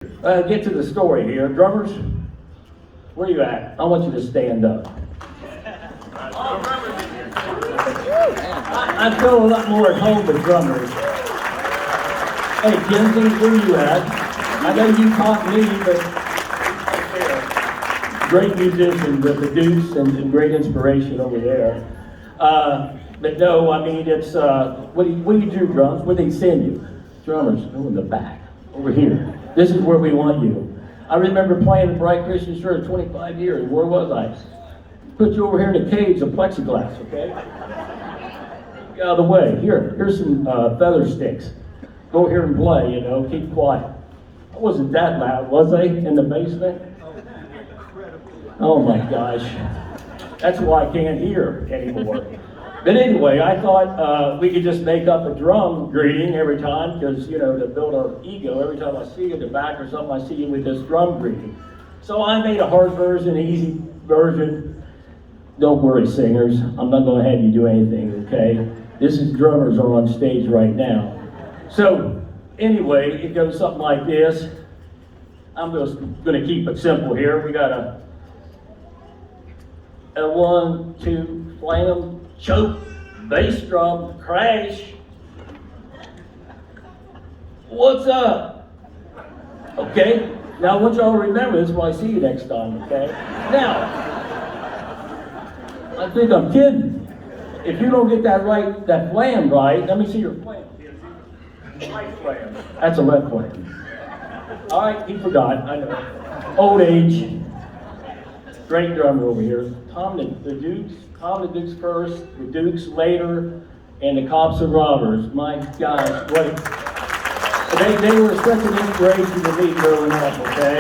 Get to the story here. Drummers, where you at? I want you to stand up. I feel a lot more at home with drummers. Hey, Kinsey, where you at? I know you taught me, but great musicians with the Dukes and great inspiration over there. But no, I mean, it's, what do you do, drums? Where they send you? Drummers, go in the back, over here. This is where we want you. I remember playing at Bright Christian Church 25 years. Where was I? Put you over here in a cage of plexiglass, okay? Get out of the way. Here's some feather sticks. Go here and play, you know, keep quiet. I wasn't that loud, was I, in the basement? Oh my gosh. That's why I can't hear anymore. But anyway, I thought we could just make up a drum greeting every time, because, you know, to build our ego, every time I see you in the back or something, I see you with this drum greeting. So I made a hard version, an easy version. Don't worry, singers, I'm not going to have you do anything, okay? This is drummers are on stage right now. So anyway, it goes something like this. I'm just going to keep it simple here. We got a 1, 2, slam, choke, bass drum, crash. What's up? Okay, now I want y'all to remember this when I see you next time, okay? Now, I think I'm kidding. If you don't get that right, that flam right, let me see your flam. Right flam. That's a left flam. All right, he forgot, I know. Old age. Great drummer over here. Tom the Dukes first, the Dukes later, and the Cops and Robbers. My gosh, what they were such an inspiration to me growing up, okay?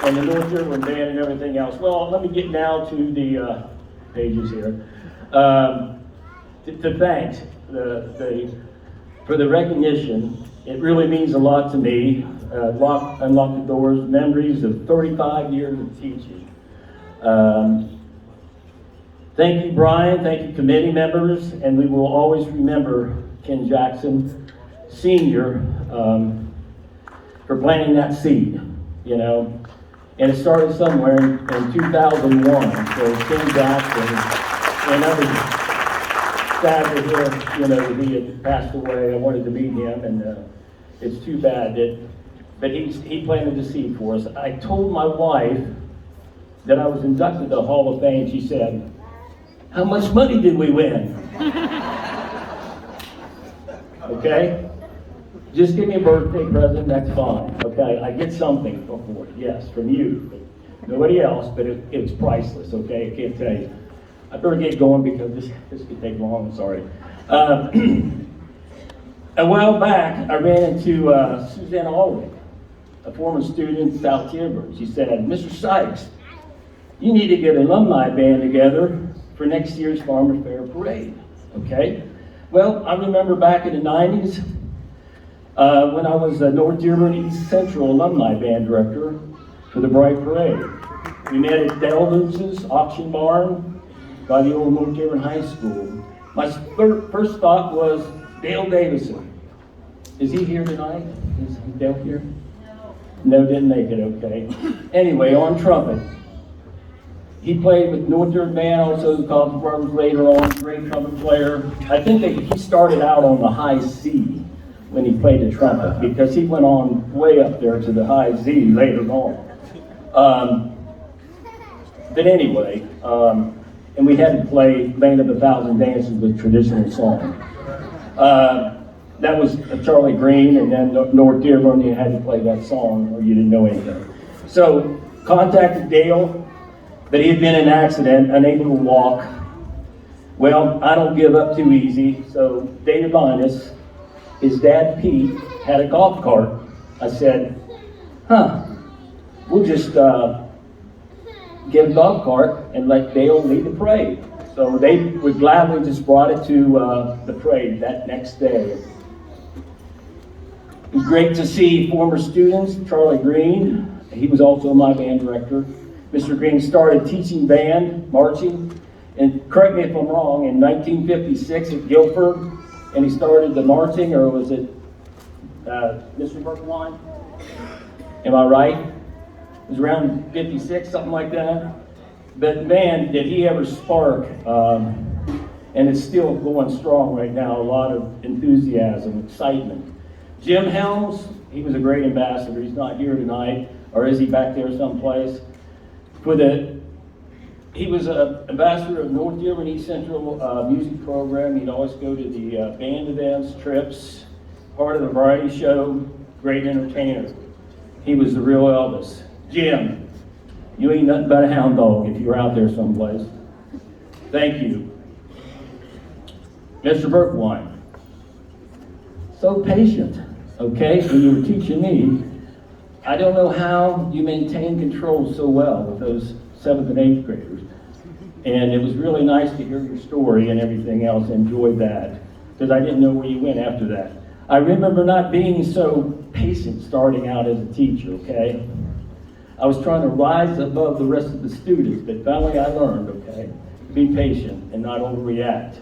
And the North German band and everything else. Well, let me get now to the pages here. To thanks for the recognition. It really means a lot to me. Unlock the doors, memories of 35 years of teaching. Thank you, Brian. Thank you, committee members, and we will always remember Ken Jackson, Senior, for planting that seed, you know. And it started somewhere in 2001. So Ken Jackson, and I was sad to hear, you know, he had passed away. I wanted to meet him, and it's too bad but he planted the seed for us. I told my wife that I was inducted to the Hall of Fame. She said, "How much money did we win?" Okay? Just give me a birthday present, that's fine. Okay? I get something for it, yes, from you. Nobody else, but it's priceless, okay? I can't tell you. I better get going because this could take long, I'm sorry. A while back, I ran into Susanna Allwig, a former student at South Dearborn. She said, "Mr. Sykes, you need to get an alumni band together for next year's Farmers Fair Parade." Okay? Well, I remember back in the 90s when I was the North Dearborn East Central alumni band director for the Bright Parade. We met at Delvin's Auction Barn by the old North Dearborn High School. My first thought was Dale Davison. Is he here tonight? Is Dale here? No, didn't make it, okay. Anyway, on trumpet. He played with North Dearborn Band, also the Cops and Robbers later on, great trumpet player. I think he started out on the high C when he played the trumpet, because he went on way up there to the high Z later on. But anyway, and we had to play Land of a Thousand Dances with traditional song. That was Charlie Green, and then North Dearborn, you had to play that song or you didn't know anything. So, contacted Dale, but he had been in an accident, unable to walk. Well, I don't give up too easy, so David Linus, his dad Pete, had a golf cart. I said, we'll just get a golf cart and let Dale lead the parade. So they would gladly just brought it to the parade that next day. It was great to see former students, Charlie Green, he was also my band director. Mr. Green started teaching band, marching, and correct me if I'm wrong, in 1956 at Guilford, and he started the marching, or was it Mr. Berkline? Am I right? It was around 56, something like that. But man, did he ever spark, and it's still going strong right now, a lot of enthusiasm, excitement. Jim Helms, he was a great ambassador. He's not here tonight, or is he back there someplace? He was an ambassador of North Dearborn East Central music program. He'd always go to the band events, trips, part of the variety show, great entertainer. He was the real Elvis. Jim, you ain't nothing but a hound dog if you're out there someplace. Thank you. Mr. Berkwine, so patient, okay, when you were teaching me. I don't know how you maintain control so well with those 7th and 8th graders. And it was really nice to hear your story and everything else. Enjoyed that, because I didn't know where you went after that. I remember not being so patient starting out as a teacher, okay? I was trying to rise above the rest of the students, but finally I learned, okay? Be patient and not overreact.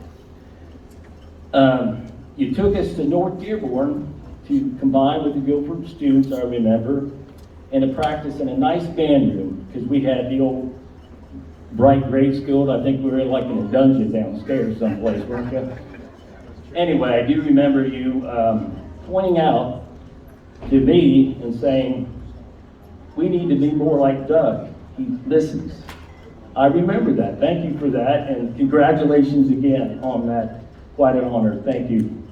You took us to North Dearborn to combine with the Guilford students, I remember, and to practice in a nice band room, because we had the old bright grade school. I think we were like in a dungeon downstairs someplace, weren't you? Anyway, I do remember you pointing out to me and saying, we need to be more like Doug. He listens. I remember that. Thank you for that, and congratulations again on that. Quite an honor. Thank you,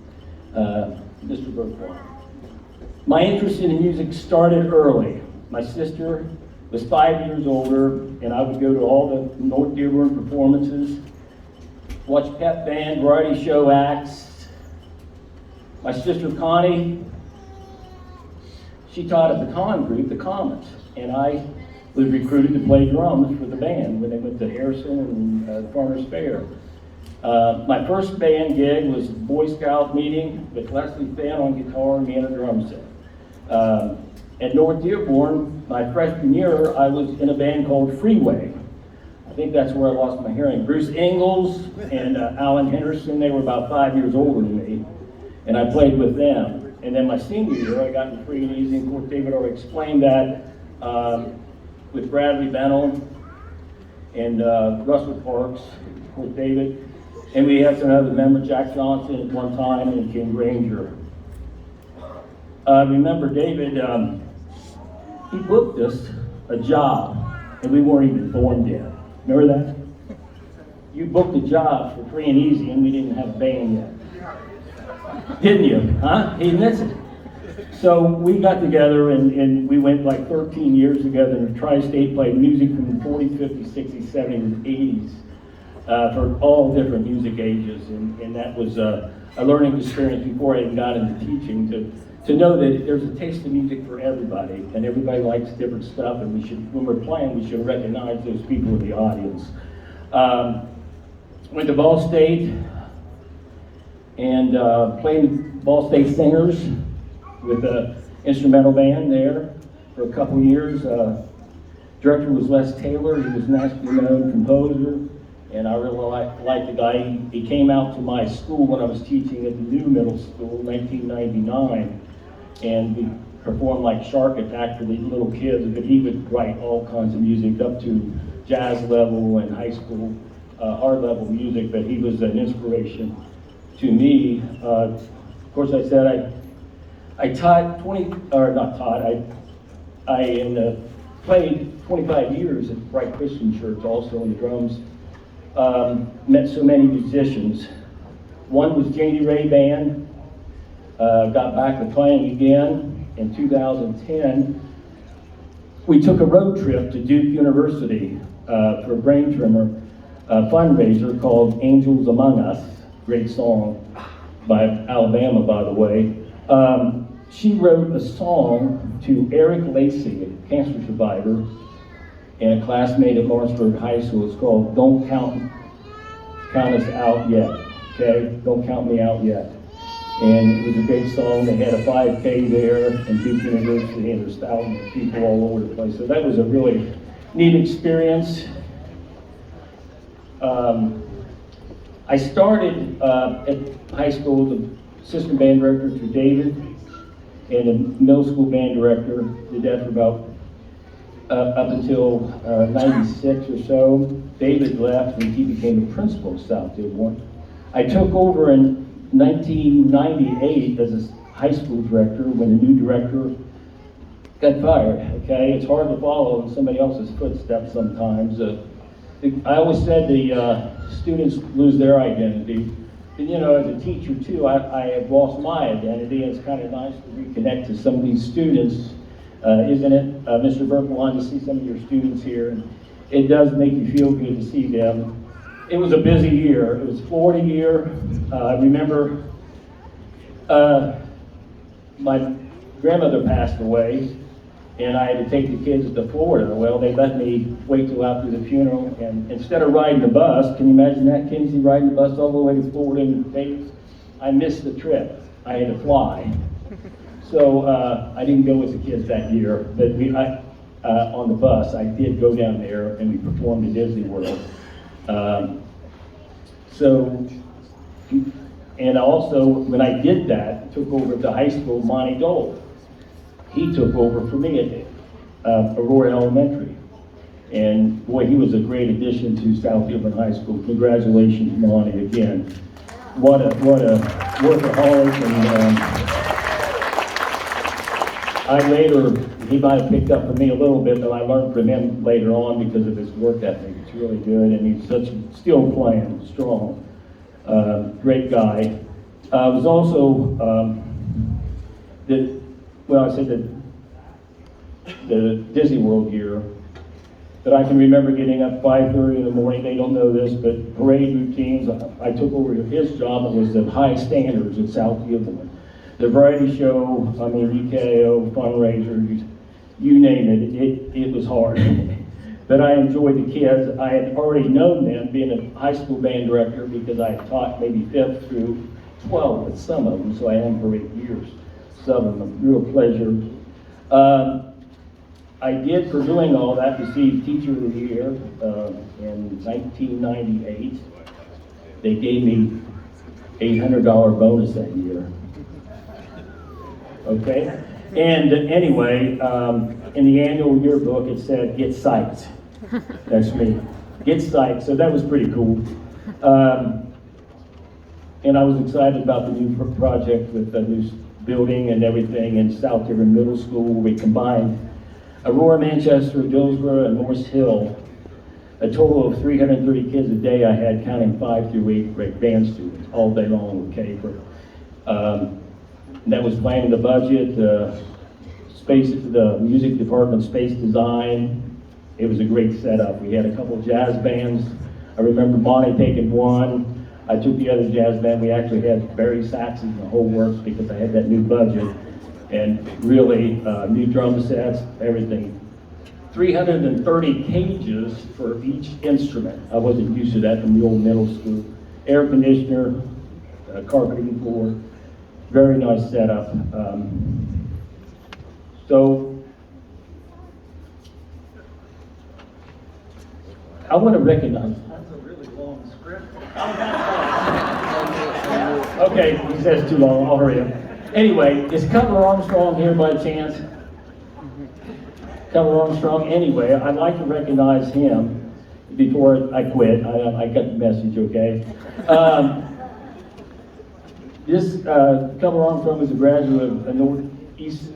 Mr. Burkhardt. My interest in music started early. My sister was 5 years older, and I would go to all the North Dearborn performances, watch pep band, variety show acts. My sister Connie, she taught a baton group, the Comets, and I was recruited to play drums for the band when they went to Harrison and Farmers Fair. My first band gig was Boy Scout meeting with Leslie Fenn on guitar and me on a drum set. At North Dearborn, my freshman year, I was in a band called Freeway. I think that's where I lost my hearing. Bruce Ingalls and Alan Henderson, they were about 5 years older than me, and I played with them. And then my senior year, I got into Free and Easy, and of course David already explained that, with Bradley Bennell and Russell Parks, of course David. And we had some other members, Jack Johnson at one time, and King Granger. Remember David, he booked us a job, and we weren't even formed yet. Remember that? You booked a job for Free and Easy, and we didn't have a band yet. Didn't you? Huh? He admits it. So we got together, and we went like 13 years together in the Tri-State, played music from the 40s, 50s, 60s, 70s, 80s. For all different music ages, and that was a learning experience before I even got into teaching, to know that there's a taste of music for everybody, and everybody likes different stuff, and we should, when we're playing, we should recognize those people in the audience. Went to Ball State and played Ball State Singers with an instrumental band there for a couple years. Director was Les Taylor. He was a nationally known composer. And I really liked the guy. He came out to my school when I was teaching at the new middle school, 1999, and we performed like Shark Attack for these little kids, but he would write all kinds of music up to jazz level and high school, hard level music, but he was an inspiration to me. Of course, I said I taught played 25 years at Bright Christian Church, also in the drums. Met so many musicians. One was Janie Ray Band. Got back to playing again in 2010. We took a road trip to Duke University for a brain tremor fundraiser called Angels Among Us. Great song by Alabama, by the way. She wrote a song to Eric Lacey, a cancer survivor, and a classmate at Lawrenceburg High School. It's called Don't Count Us Out Yet, okay? Don't count me out yet. And it was a great song. They had a 5K there in Duke University, and there's thousands of people all over the place. So that was a really neat experience. I started at high school as assistant band director to David, and a middle school band director. Did that for about up until 96 or so. David left and he became the principal of South Dearborn. I took over in 1998 as a high school director when the new director got fired. Okay, it's hard to follow in somebody else's footsteps sometimes. I always said the students lose their identity. And, you know, as a teacher too, I have lost my identity, and it's kind of nice to reconnect to some of these students, isn't it, Mr. Berkelon, to see some of your students here. And it does make you feel good to see them. It was a busy year. It was Florida year. I remember my grandmother passed away, and I had to take the kids to Florida. Well, they let me wait till after the funeral, and instead of riding the bus, can you imagine that, Kinsey, riding the bus all the way to Florida in Vegas? I missed the trip. I had to fly. So I didn't go with the kids that year, but on the bus, I did go down there, and we performed at Disney World. And also, when I did that, took over at the high school, Monty Dole. He took over for me at Aurora Elementary. And boy, he was a great addition to South Dearborn High School. Congratulations, Monty, again. What a workaholic. And he might have picked up from me a little bit, but I learned from him later on because of his work ethic. It's really good, and he's still playing strong. Great guy. I was also I said the Disney World year, that I can remember getting up 5:30 in the morning. They don't know this, but parade routines, I took over his job. It was the high standards at South Dearborn. The variety show, UKO, fundraisers, you name it, it was hard. But I enjoyed the kids. I had already known them, being a high school band director, because I had taught maybe 5th through 12 with some of them, so I had them for 8 years. Some of them, real pleasure. I did, for doing all that, receive Teacher of the Year in 1998. They gave me $800 bonus that year. Okay? And anyway, in the annual yearbook, it said, "Get Sykes." That's me. Get Sykes. So that was pretty cool. And I was excited about the new project with the new building and everything in South Dearborn Middle School. We combined Aurora, Manchester, Dillsboro, and Morse Hill. A total of 330 kids a day I had, counting 5 through 8th grade band students all day long. Okay, that was planning the budget, the music department space design. It was a great setup. We had a couple jazz bands. I remember Bonnie taking one. I took the other jazz band. We actually had Barry saxes and the whole works because I had that new budget. And really, new drum sets, everything. 330 cages for each instrument. I wasn't used to that from the old middle school. Air conditioner, carpeting floor, very nice setup. So I want to recognize. That's a really long script. Okay, he says too long. I'll hurry up. Anyway, is Cutler Armstrong here by chance? Cutler Armstrong. Anyway, I'd like to recognize him before I quit. I got the message. Okay. This Cutler Armstrong was a graduate of Northeast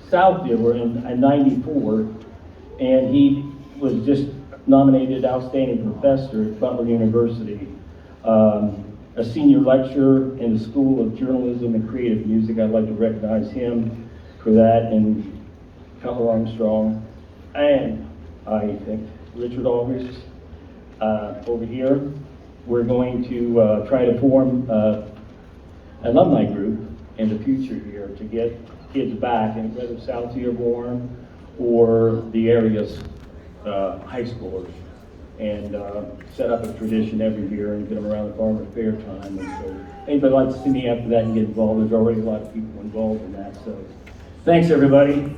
South Dearborn in '94, and he was just nominated Outstanding Professor at Butler University, a senior lecturer in the School of Journalism and Creative Music. I'd like to recognize him for that, and Cutler Armstrong, and I think Richard August over here. We're going to try to form an alumni group in the future here to get kids back, and whether South Dearborn or the area's high schoolers, and set up a tradition every year and get them around the farmer fair time. And so anybody like to see me after that and get involved, there's already a lot of people involved in that. So thanks, everybody.